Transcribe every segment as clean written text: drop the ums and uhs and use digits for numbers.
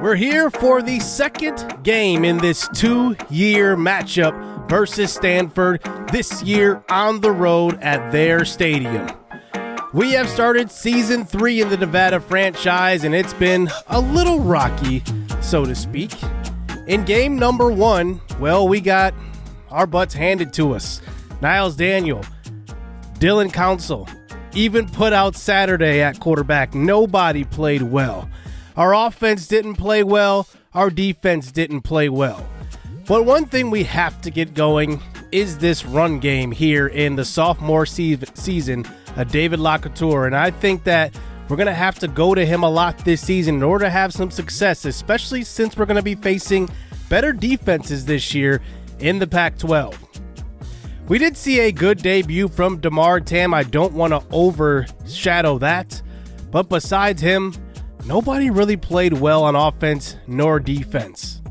We're here for the second game in this 2-year matchup versus Stanford, this year on the road at their stadium. We have started season 3 in the Nevada franchise, and it's been a little rocky, so to speak. In game number 1, well, we got our butts handed to us. Niles Daniel, Dillon Council, even put out Saturday at quarterback. Nobody played well. Our offense didn't play well. Our defense didn't play well. But one thing we have to get going is this run game here in the sophomore season of David LaCouture. And I think that we're going to have to go to him a lot this season in order to have some success, especially since we're going to be facing better defenses this year in the Pac-12. We did see a good debut from Damarr Tamm. I don't want to overshadow that. But besides him, nobody really played well on offense nor defense.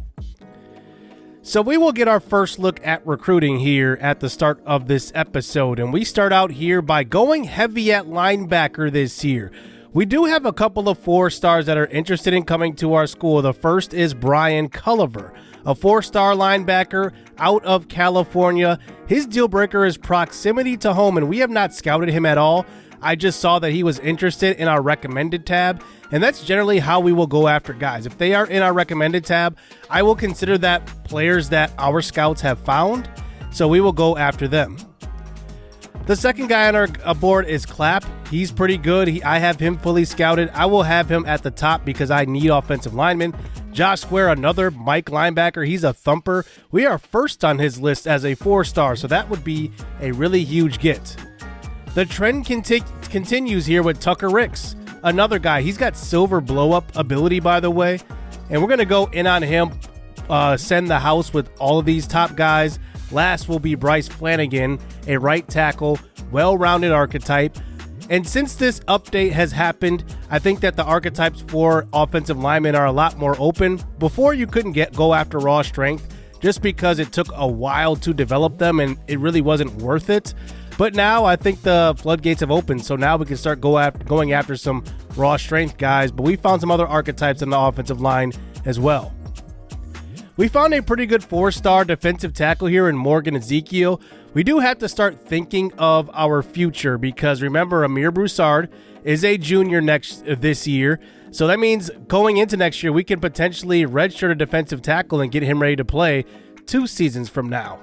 So we will get our first look at recruiting here at the start of this episode. And we start out here by going heavy at linebacker this year. We do have a couple of 4-stars that are interested in coming to our school. The first is Brian Culliver, a 4-star linebacker out of California. His deal breaker is proximity to home, and we have not scouted him at all. I just saw that he was interested in our recommended tab, and that's generally how we will go after guys. If they are in our recommended tab, I will consider that players that our scouts have found, so we will go after them. The second guy on our board is Clapp. He's pretty good. I have him fully scouted. I will have him at the top because I need offensive linemen. Josh Square, another Mike linebacker. He's a thumper. We are first on his list as a 4-star, so that would be a really huge get. The trend continues here with Tucker Ricks, another guy. He's got silver blow-up ability, by the way, and we're going to go in on him, send the house with all of these top guys. Last will be Bryce Flanagan, a right tackle, well-rounded archetype. And since this update has happened, I think that the archetypes for offensive linemen are a lot more open. Before, you couldn't go after raw strength just because it took a while to develop them and it really wasn't worth it. But now I think the floodgates have opened, so now we can start going after some raw strength guys. But we found some other archetypes in the offensive line as well. We found a pretty good 4-star defensive tackle here in Morgan Ezekiel. We do have to start thinking of our future because remember, Amir Broussard is a junior this year. So that means going into next year, we can potentially redshirt a defensive tackle and get him ready to play 2 seasons from now.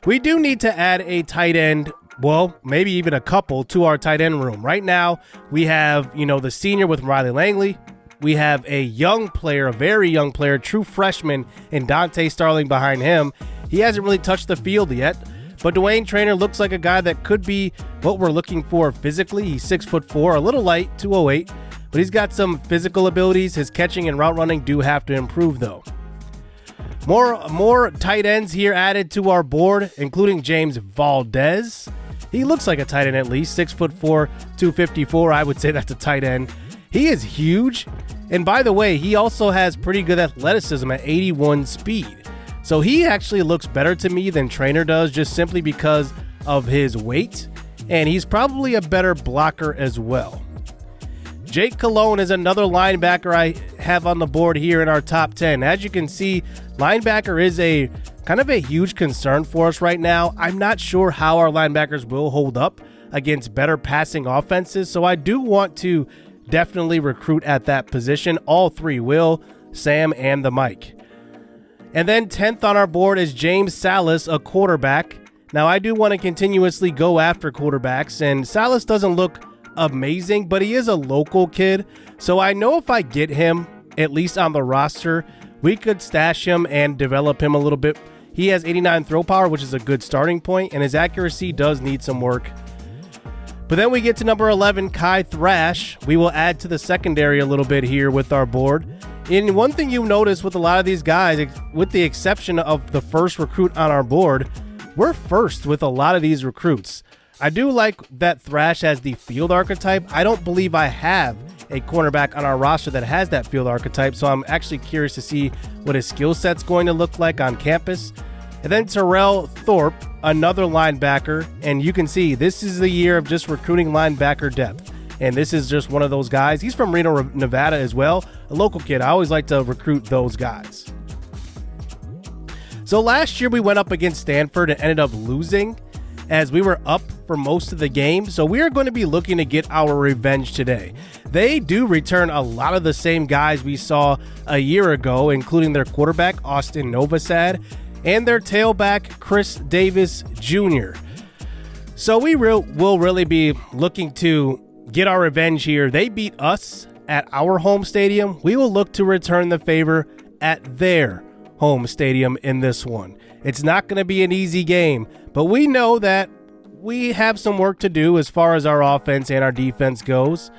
We do need to add a tight end, well, maybe even a couple to our tight end room. Right now, we have, the senior with Riley Langley. We have a young player, a very young player, true freshman, and Dante Starling behind him. He hasn't really touched the field yet, but Dwayne Traynor looks like a guy that could be what we're looking for physically. He's 6'4", a little light, 208, but he's got some physical abilities. His catching and route running do have to improve, though. More tight ends here added to our board, including James Valdez. He looks like a tight end at least, 6'4", 254. I would say that's a tight end. He is huge, and by the way, he also has pretty good athleticism at 81 speed. So he actually looks better to me than Traynor does just simply because of his weight, and he's probably a better blocker as well. Jake Cologne is another linebacker I have on the board here in our top 10. As you can see, linebacker is a kind of a huge concern for us right now. I'm not sure how our linebackers will hold up against better passing offenses, so I do want to definitely recruit at that position. All 3 will, Sam and the Mike. And then 10th on our board is James Salas, a quarterback. Now I do want to continuously go after quarterbacks, and Salas doesn't look amazing, but he is a local kid. So I know if I get him, at least on the roster, we could stash him and develop him a little bit. He has 89 throw power, which is a good starting point, and his accuracy does need some work. But then we get to number 11, Kai Thrash. We will add to the secondary a little bit here with our board. And one thing you notice with a lot of these guys, with the exception of the first recruit on our board, we're first with a lot of these recruits. I do like that Thrash has the field archetype. I don't believe I have a cornerback on our roster that has that field archetype, so I'm actually curious to see what his skill set's going to look like on campus. And then Terrell Thorpe, another linebacker, and you can see this is the year of just recruiting linebacker depth. And this is just one of those guys. He's from Reno, Nevada as well. a local kid. I always like to recruit those guys. So last year we went up against Stanford and ended up losing as we were up for most of the game. So we are going to be looking to get our revenge today. They do return a lot of the same guys we saw a year ago, including their quarterback, Austin Novosad, and their tailback, Chris Davis Jr. So we will really be looking to get our revenge here. They beat us at our home stadium. We will look to return the favor at their home stadium in this one. It's not going to be an easy game, but we know that we have some work to do as far as our offense and our defense goes.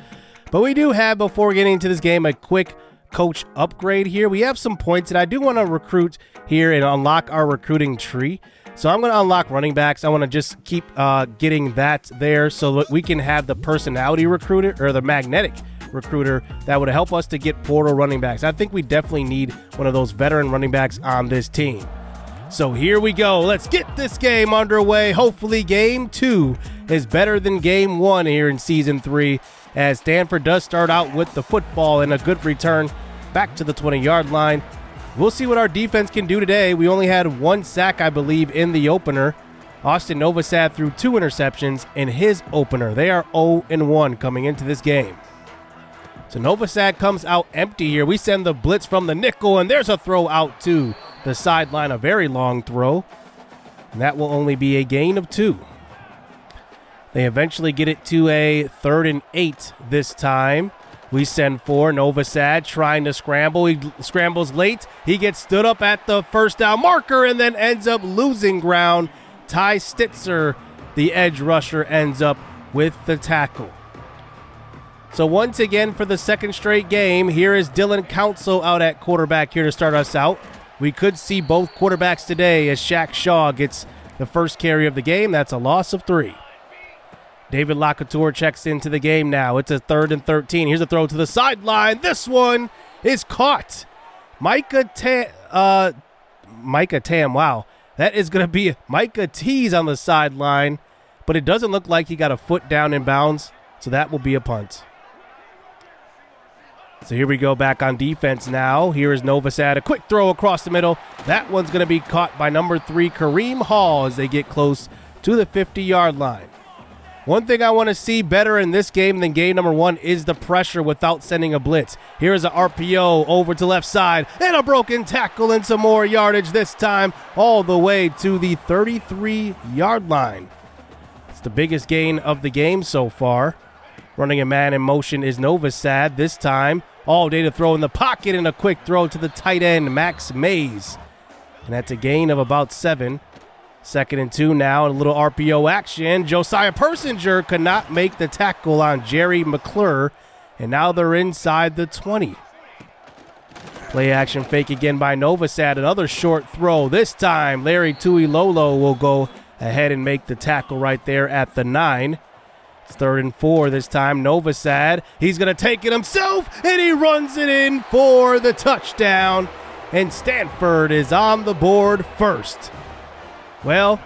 But we do have, before getting into this game, a quick coach upgrade here. We have some points, and I do want to recruit here and unlock our recruiting tree. So I'm going to unlock running backs. I want to just keep getting that there so that we can have the personality recruiter or the magnetic recruiter that would help us to get portal running backs. I think we definitely need one of those veteran running backs on this team. So here we go. Let's get this game underway. Hopefully game 2 is better than game 1 here in season 3, as Stanford does start out with the football and a good return back to the 20-yard line. We'll see what our defense can do today. We only had 1 sack, I believe, in the opener. Austin Novosad threw 2 interceptions in his opener. They are 0-1 coming into this game. So Novosad comes out empty here. We send the blitz from the nickel, and there's a throw out to the sideline, a very long throw. And that will only be a gain of 2. They eventually get it to a 3rd and 8 this time. We send 4. Novosad trying to scramble. He scrambles late. He gets stood up at the first down marker and then ends up losing ground. Ty Stitzer, the edge rusher, ends up with the tackle. So once again, for the second straight game, here is Dillon Council out at quarterback here to start us out. We could see both quarterbacks today as Shaq Shaw gets the first carry of the game. That's a loss of 3. David Locatour checks into the game now. It's a 3rd and 13. Here's a throw to the sideline. This one is caught. Micah Tamm. Wow. That is going to be Micah T's on the sideline, but it doesn't look like he got a foot down in bounds, so that will be a punt. So here we go back on defense now. Here is Novosad. A quick throw across the middle. That one's going to be caught by number 3, Kareem Hall, as they get close to the 50-yard line. One thing I want to see better in this game than game number 1 is the pressure without sending a blitz. Here's an RPO over to left side and a broken tackle and some more yardage, this time all the way to the 33-yard line. It's the biggest gain of the game so far. Running a man in motion is Novosad, this time all day to throw in the pocket and a quick throw to the tight end, Max Mays. And that's a gain of about 7. 2nd and 2 now, a little RPO action. Josiah Persinger could not make the tackle on Jerry McClure, and now they're inside the 20. Play action fake again by Novosad. Another short throw. This time, Larry Tuilolo will go ahead and make the tackle right there at the 9. It's 3rd and 4 this time. Novosad, he's going to take it himself, and he runs it in for the touchdown. And Stanford is on the board first. Well,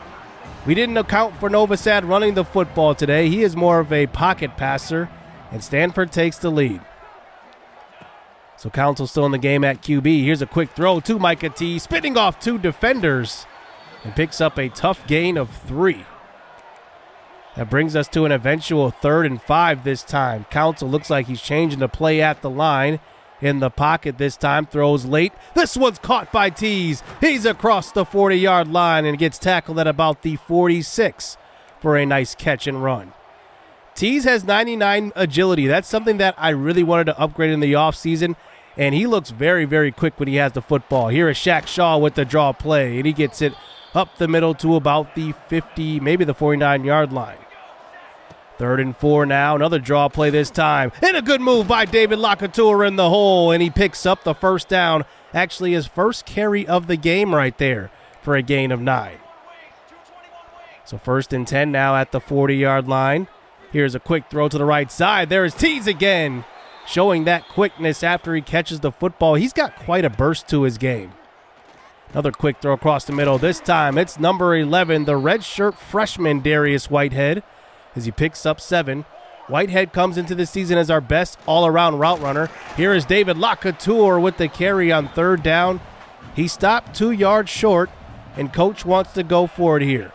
we didn't account for Novosad running the football today. He is more of a pocket passer, and Stanford takes the lead. So Council still in the game at QB. Here's a quick throw to Micah T, spinning off 2 defenders, and picks up a tough gain of 3. That brings us to an eventual 3rd and 5 this time. Council looks like he's changing the play at the line. In the pocket this time, throws late. This one's caught by Tees. He's across the 40-yard line and gets tackled at about the 46 for a nice catch and run. Tees has 99 agility. That's something that I really wanted to upgrade in the offseason, and he looks very, very quick when he has the football. Here is Shaq Shaw with the draw play, and he gets it up the middle to about the 50, maybe the 49-yard line. 3rd and 4 now, another draw play this time. And a good move by David Locatour in the hole, and he picks up the first down. Actually, his first carry of the game right there for a gain of 9. So 1st and 10 now at the 40-yard line. Here's a quick throw to the right side. There is Tees again, showing that quickness after he catches the football. He's got quite a burst to his game. Another quick throw across the middle. This time it's number 11, the redshirt freshman Darius Whitehead, as he picks up 7 Whitehead comes into the season as our best all-around route runner. Here is David Lacouture with the carry on third down. He stopped 2 yards short, and coach wants to go for it here.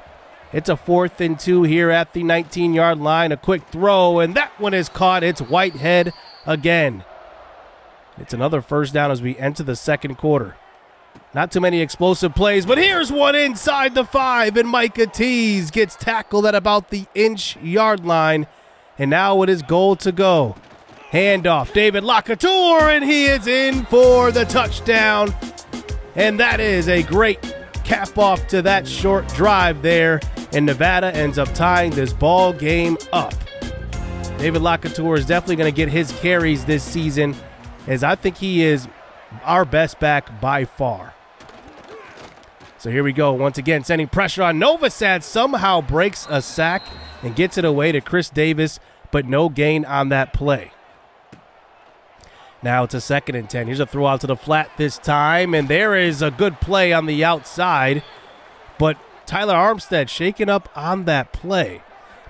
It's a 4th and 2 here at the 19-yard line. A quick throw, and that one is caught. It's Whitehead again. It's another first down as we enter the second quarter. Not too many explosive plays, but here's one inside the 5, and Micah Tease gets tackled at about the inch-yard line, and now it is goal to go. Handoff, David Lacouture, and he is in for the touchdown. And that is a great cap off to that short drive there, and Nevada ends up tying this ball game up. David Lacouture is definitely going to get his carries this season, as I think he is our best back by far. So here we go, once again, sending pressure on Novosad, somehow breaks a sack and gets it away to Chris Davis, but no gain on that play. Now it's a 2nd and 10. Here's a throw out to the flat this time, and there is a good play on the outside, but Tyler Armstead shaken up on that play.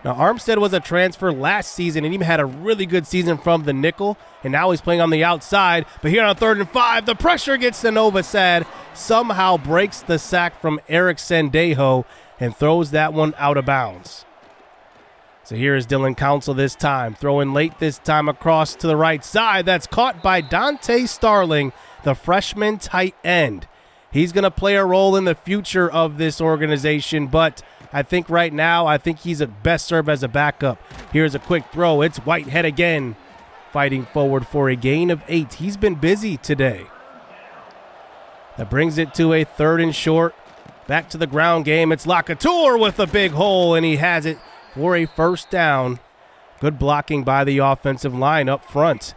Now, Armstead was a transfer last season and even had a really good season from the nickel, and now he's playing on the outside. But here on 3rd and 5, the pressure gets to Novosad, somehow breaks the sack from Eric Sendejo and throws that one out of bounds. So here is Dillon Council this time, throwing late this time across to the right side. That's caught by Dante Starling, the freshman tight end. He's going to play a role in the future of this organization, but I think right now, he's best served as a backup. Here's a quick throw. It's Whitehead again, fighting forward for a gain of 8. He's been busy today. That brings it to a 3rd and short. Back to the ground game. It's Lacouture with a big hole, and he has it for a first down. Good blocking by the offensive line up front.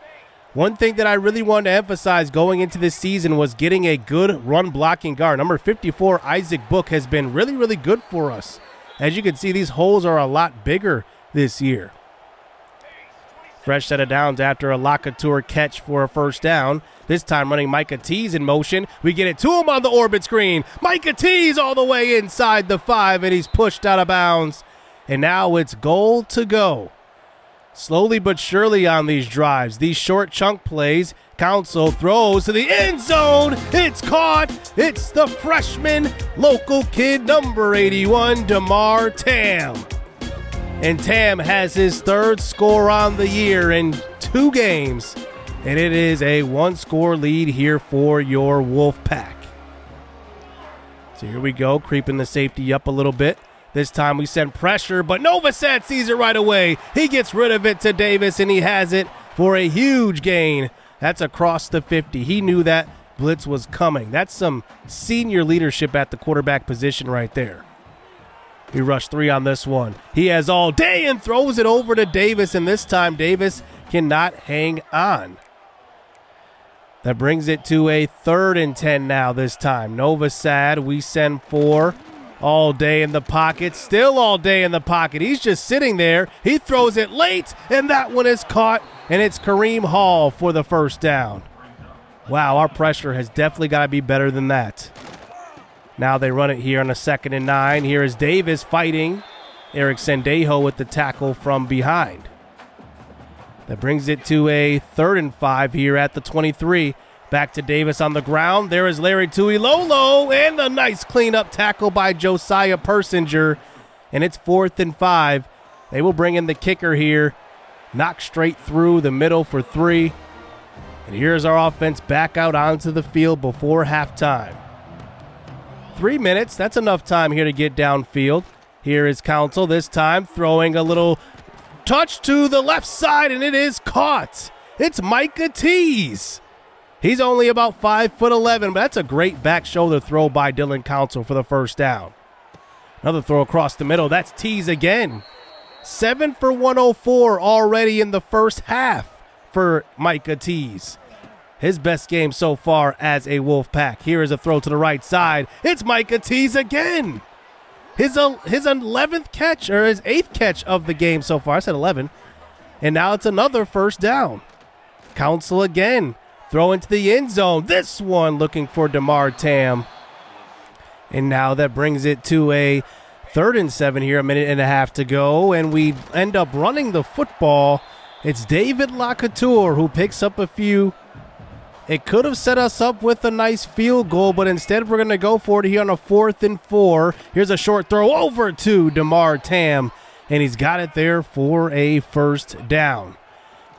One thing that I really wanted to emphasize going into this season was getting a good run blocking guard. Number 54, Isaac Book, has been really, really good for us. As you can see, these holes are a lot bigger this year. Fresh set of downs after a Lacouture catch for a first down. This time running Micah Tease in motion. We get it to him on the orbit screen. Micah Tease all the way inside the 5, and he's pushed out of bounds. And now it's goal to go. Slowly but surely on these drives, these short chunk plays, Council throws to the end zone. It's caught. It's the freshman local kid, number 81, Damarr Tamm. And Tamm has his 3rd score on the year in 2 games. And it is a 1-score lead here for your Wolfpack. So here we go, creeping the safety up a little bit. This time we send pressure, but Novosad sees it right away. He gets rid of it to Davis, and he has it for a huge gain. That's across the 50. He knew that blitz was coming. That's some senior leadership at the quarterback position right there. He rushed 3 on this one. He has all day and throws it over to Davis, and this time Davis cannot hang on. That brings it to a 3rd and 10 now this time. Novosad, we send 4. All day in the pocket, still all day in the pocket. He's just sitting there. He throws it late, and that one is caught, and it's Kareem Hall for the first down. Wow, our pressure has definitely got to be better than that. Now they run it here on a 2nd and 9. Here is Davis fighting Eric Sendejo with the tackle from behind. That brings it to a 3rd and 5 here at the 23. Back to Davis on the ground. There is Larry Tuilolo, and a nice cleanup tackle by Josiah Persinger. And it's 4th and 5. They will bring in the kicker here. Knock straight through the middle for 3. And here's our offense back out onto the field before halftime. 3 minutes, that's enough time here to get downfield. Here is Council, this time throwing a little touch to the left side, and it is caught. It's Micah Tease. He's only about 5'11", but that's a great back shoulder throw by Dillon Council for the first down. Another throw across the middle. That's Tease again. 7 for 104 already in the first half for Micah Tease. His best game so far as a Wolfpack. Here is a throw to the right side. It's Micah Tease again. His 11th catch, or his 8th catch of the game so far. I said 11. And now it's another first down. Council again. Throw into the end zone. This one looking for Damarr Tamm. And now that brings it to a 3rd and 7 here, a minute and a half to go, and we end up running the football. It's David Lacouture who picks up a few. It could have set us up with a nice field goal, but instead we're going to go for it here on a 4th and 4. Here's a short throw over to Damarr Tamm, and he's got it there for a first down.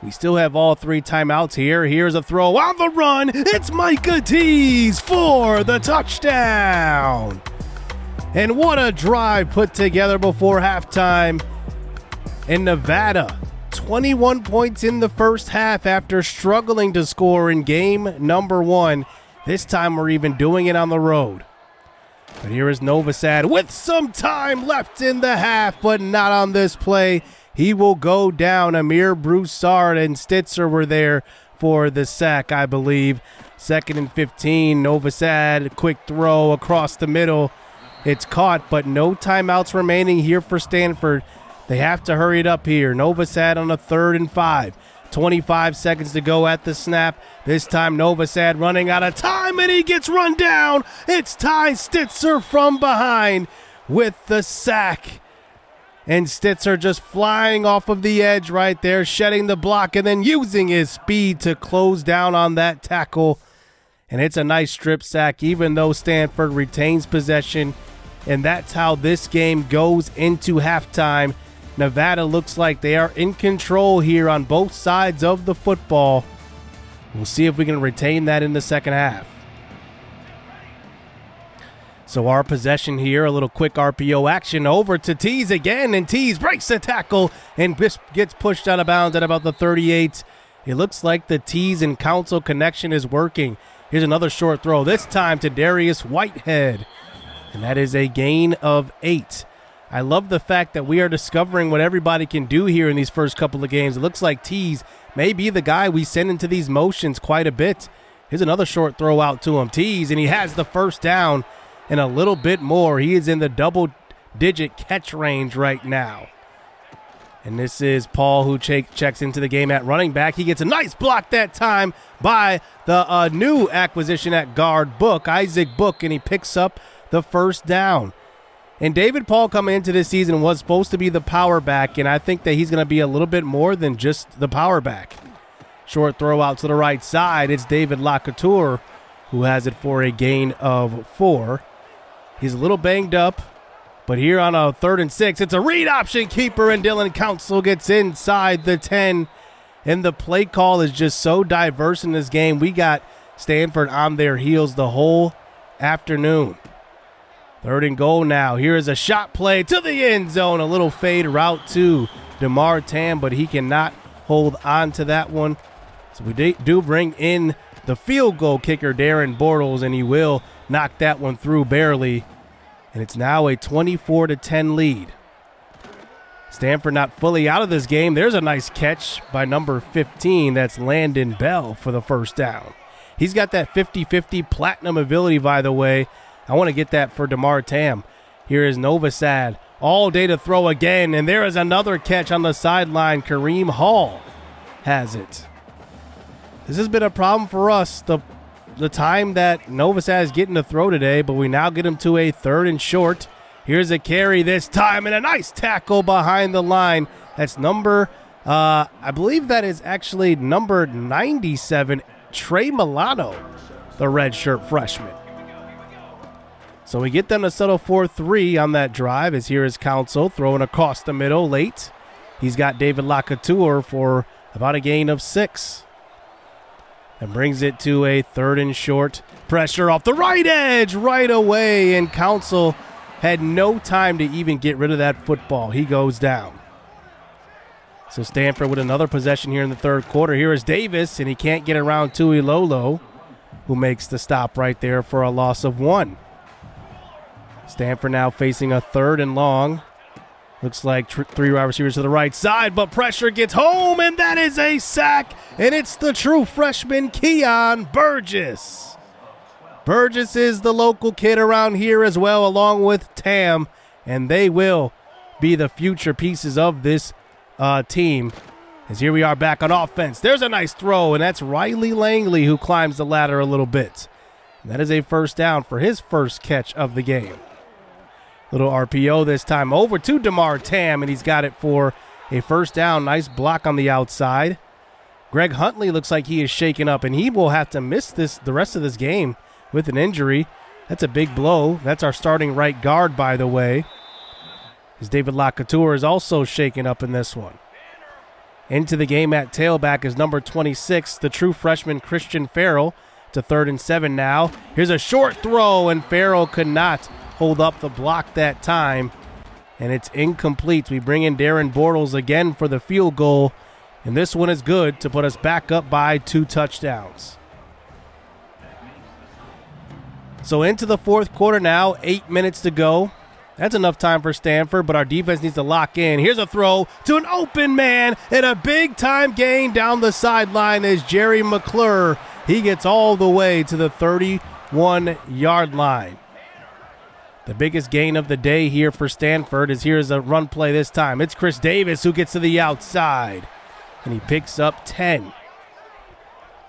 We still have all 3 timeouts here. Here's a throw on the run. It's Micah Tease for the touchdown. And what a drive put together before halftime. In Nevada, 21 points in the first half after struggling to score in game number 1. This time we're even doing it on the road. But here is Novosad with some time left in the half, but not on this play. He will go down. Amir Broussard and Stitzer were there for the sack, I believe. 2nd and 15. Novosad, quick throw across the middle. It's caught, but no timeouts remaining here for Stanford. They have to hurry it up here. Novosad on a 3rd and 5. 25 seconds to go at the snap. This time Novosad running out of time, and he gets run down. It's Ty Stitzer from behind with the sack. And Stitzer just flying off of the edge right there, shedding the block, and then using his speed to close down on that tackle. And it's a nice strip sack, even though Stanford retains possession. And that's how this game goes into halftime. Nevada looks like they are in control here on both sides of the football. We'll see if we can retain that in the second half. So our possession here, a little quick RPO action over to Tease again, and Tease breaks the tackle and gets pushed out of bounds at about the 38. It looks like the Tease and Council connection is working. Here's another short throw, this time to Darius Whitehead. And that is a gain of 8. I love the fact that we are discovering what everybody can do here in these first couple of games. It looks like Tease may be the guy we send into these motions quite a bit. Here's another short throw out to him. Tease, and he has the first down and a little bit more. He is in the double-digit catch range right now. And this is Paul who checks into the game at running back. He gets a nice block that time by the new acquisition at guard, Isaac Book, and he picks up the first down. And David Paul coming into this season was supposed to be the power back, and I think that he's going to be a little bit more than just the power back. Short throw out to the right side. It's David Lacouture who has it for a gain of 4. He's a little banged up, but here on a 3rd and 6, it's a read option keeper, and Dillon Council gets inside the 10. And the play call is just so diverse in this game. We got Stanford on their heels the whole afternoon. 3rd and goal now. Here is a shot play to the end zone. A little fade route to Damarr Tamm, but he cannot hold on to that one. So we do bring in the field goal kicker, Darren Bortles, and he will knock that one through barely. And it's now a 24-10 lead. Stanford not fully out of this game. There's a nice catch by number 15. That's Landon Bell for the first down. He's got that 50-50 platinum ability, by the way. I want to get that for Damarr Tamm. Here is Novosad. All day to throw again, and there is another catch on the sideline. Kareem Hall has it. This has been a problem for us, the time that Novosad is getting to throw today, but we now get him to a 3rd and short. Here's a carry this time, and a nice tackle behind the line. That's I believe that is actually number 97, Trey Milano, the redshirt freshman. So we get them to settle 4-3 on that drive, as here is Council throwing across the middle late. He's got David Lacouture for about a gain of 6. And brings it to a 3rd and short. Pressure off the right edge right away, and Council had no time to even get rid of that football. He goes down. So Stanford with another possession here in the 3rd quarter. Here is Davis, and he can't get around Tuilolo, who makes the stop right there for a loss of 1. Stanford now facing a 3rd and long. Looks like 3 wide receivers to the right side, but pressure gets home, and that is a sack, and it's the true freshman, Keon Burgess. Burgess is the local kid around here as well, along with Tamm, and they will be the future pieces of this team. As here we are back on offense. There's a nice throw, and that's Riley Langley who climbs the ladder a little bit. And that is a first down for his first catch of the game. Little RPO this time over to Damarr Tamm, and he's got it for a first down. Nice block on the outside. Greg Huntley looks like he is shaken up, and he will have to miss the rest of this game with an injury. That's a big blow. That's our starting right guard, by the way. As David Lacouture is also shaken up in this one. Into the game at tailback is number 26, the true freshman Christian Farrell, to 3rd and 7 now. Here's a short throw, and Farrell could not hold up the block that time, and it's incomplete. We bring in Darren Bortles again for the field goal, and this one is good to put us back up by 2 touchdowns. So into the fourth quarter now, 8 minutes to go. That's enough time for Stanford, but our defense needs to lock in. Here's a throw to an open man, and a big-time gain down the sideline is Jerry McClure. He gets all the way to the 31-yard line. The biggest gain of the day here for Stanford is here's a run play this time. It's Chris Davis who gets to the outside, and he picks up 10.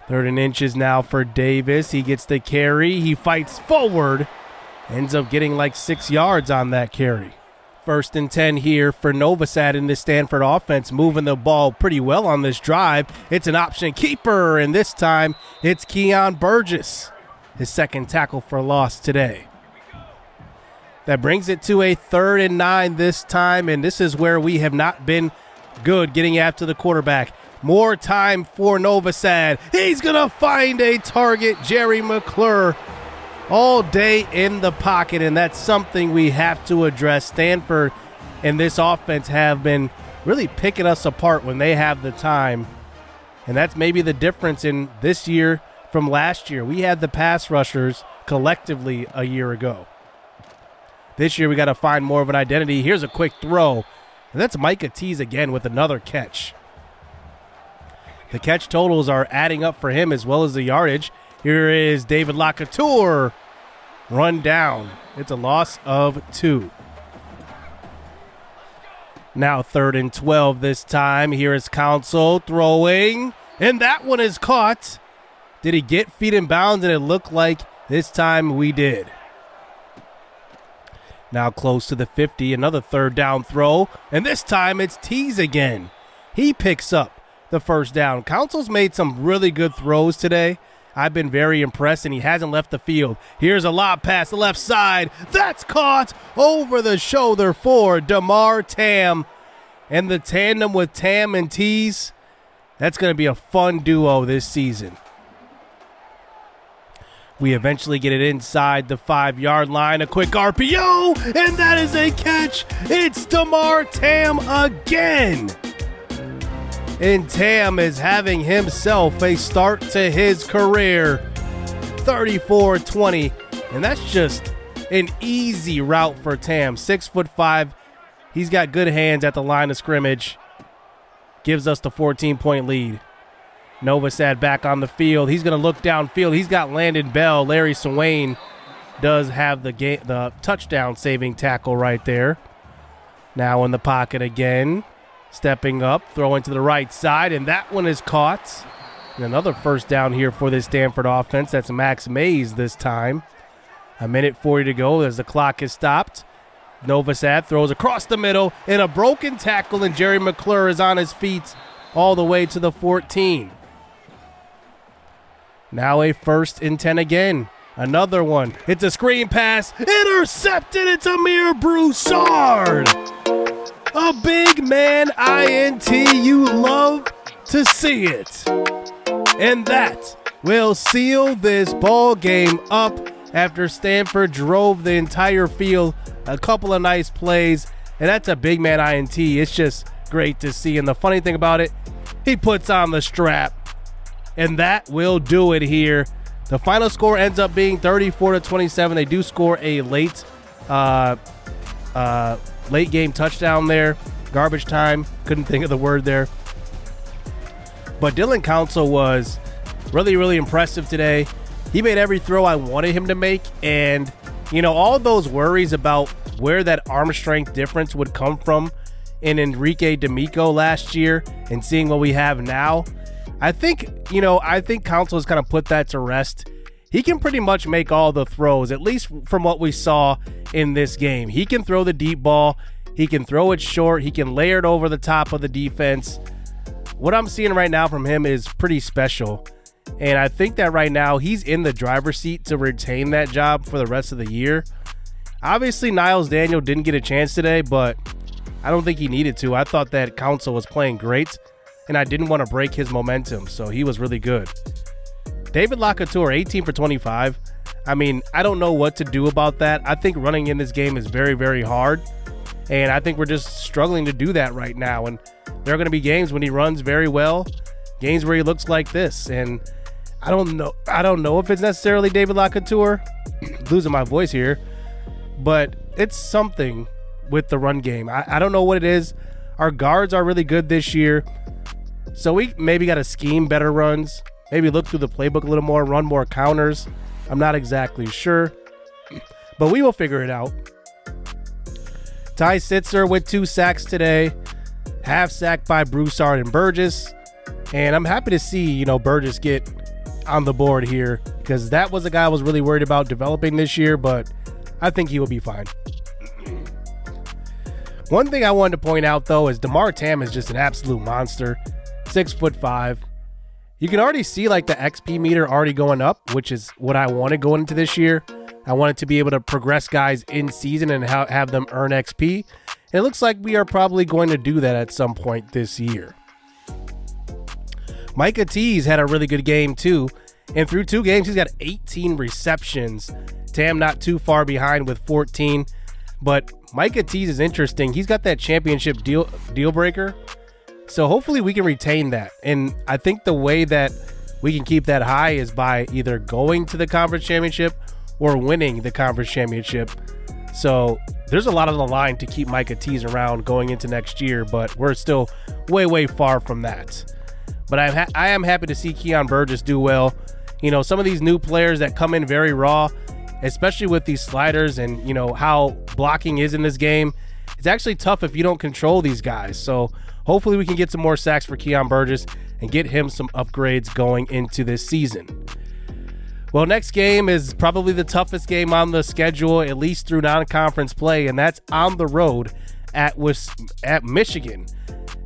3rd and inches now for Davis. He gets the carry. He fights forward. Ends up getting like 6 yards on that carry. 1st and 10 here for Novosad in this Stanford offense, moving the ball pretty well on this drive. It's an option keeper, and this time it's Keon Burgess, his second tackle for loss today. That brings it to a 3rd and 9 this time, and this is where we have not been good getting after the quarterback. More time for Novosad. He's going to find a target, Jerry McClure, all day in the pocket, and that's something we have to address. Stanford and this offense have been really picking us apart when they have the time, and that's maybe the difference in this year from last year. We had the pass rushers collectively a year ago. This year we got to find more of an identity. Here's a quick throw, and that's Micah Tease again with another catch. The catch totals are adding up for him as well as the yardage. Here is David Lacouture, run down. It's a loss of 2. Now 3rd and 12 this time. Here is Council throwing, and that one is caught. Did he get feet in bounds? And it looked like this time we did. Now close to the 50, another 3rd down throw, and this time it's Tease again. He picks up the first down. Council's made some really good throws today. I've been very impressed, and he hasn't left the field. Here's a lob pass the left side. That's caught over the shoulder for Damarr Tamm. And the tandem with Tamm and Tease, that's going to be a fun duo this season. We eventually get it inside the 5-yard line. A quick RPO, and that is a catch. It's Damarr Tamm again. And Tamm is having himself a start to his career. 34-20. And that's just an easy route for Tamm. 6'5". He's got good hands at the line of scrimmage. Gives us the 14-point lead. Novosad back on the field. He's going to look downfield. He's got Landon Bell. Larry Swain does have the touchdown saving tackle right there. Now in the pocket again. Stepping up, throwing to the right side, and that one is caught. And another first down here for this Stanford offense. That's Max Mays this time. 1:40 to go as the clock is stopped. Novosad throws across the middle in a broken tackle, and Jerry McClure is on his feet all the way to the 14. Now a 1st and 10 again. Another one. It's a screen pass. Intercepted. It's Amir Broussard. A big man INT. You love to see it. And that will seal this ball game up after Stanford drove the entire field. A couple of nice plays. And that's a big man INT. It's just great to see. And the funny thing about it, he puts on the strap. And that will do it here. The final score ends up being 34-27. They do score a late game touchdown there. Garbage time. Couldn't think of the word there. But Dillon Council was really, really impressive today. He made every throw I wanted him to make. And, you know, all those worries about where that arm strength difference would come from in Enrique D'Amico last year and seeing what we have now, I think Council has kind of put that to rest. he can pretty much make all the throws, at least from what we saw in this game. He can throw the deep ball. He can throw it short. He can layer it over the top of the defense. What I'm seeing right now from him is pretty special. And I think that right now he's in the driver's seat to retain that job for the rest of the year. Obviously, Niles Daniel didn't get a chance today, but I don't think he needed to. I thought that Council was playing great, and I didn't want to break his momentum, so he was really good. David Lacouture, 18 for 25. I mean, I don't know what to do about that. I think running in this game is very, very hard, and I think we're just struggling to do that right now. And there are going to be games when he runs very well, games where he looks like this, and I don't know if it's necessarily David Lacouture. Losing my voice here, but it's something with the run game. I don't know what it is. Our guards are really good this year, so we maybe got to scheme better runs, maybe look through the playbook a little more, run more counters. I'm not exactly sure, but we will figure it out. Ty Sitzer with 2 sacks today, half sacked by Broussard and Burgess, and I'm happy to see Burgess get on the board here, because that was a guy I was really worried about developing this year, but I think he will be fine. One thing I wanted to point out, though, is Damarr Tamm is just an absolute monster. 6'5". You can already see like the XP meter already going up, which is what I wanted going into this year. I wanted to be able to progress guys in season and have them earn XP. And it looks like we are probably going to do that at some point this year. Micah Tease had a really good game too. And through 2 games, he's got 18 receptions. Tam not too far behind with 14. But Micah Tease is interesting. He's got that championship deal breaker. So hopefully we can retain that. And I think the way that we can keep that high is by either going to the conference championship or winning the conference championship. So there's a lot on the line to keep Micah Tease around going into next year, but we're still way, way far from that. But I am happy to see Keon Burgess do well. Some of these new players that come in very raw, especially with these sliders and how blocking is in this game, it's actually tough if you don't control these guys. So hopefully we can get some more sacks for Keon Burgess and get him some upgrades going into this season. Well, next game is probably the toughest game on the schedule, at least through non-conference play, and that's on the road at Michigan.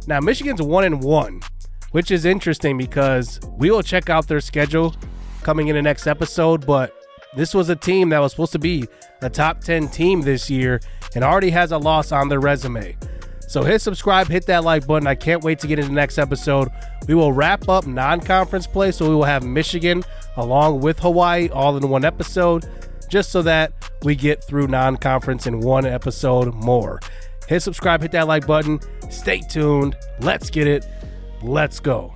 Now, Michigan's 1-1, which is interesting because we will check out their schedule coming in the next episode, but this was a team that was supposed to be a top 10 team this year and already has a loss on their resume. So hit subscribe, hit that like button. I can't wait to get into the next episode. We will wrap up non-conference play, so we will have Michigan along with Hawaii all in one episode, just so that we get through non-conference in one episode more. Hit subscribe, hit that like button. Stay tuned. Let's get it. Let's go.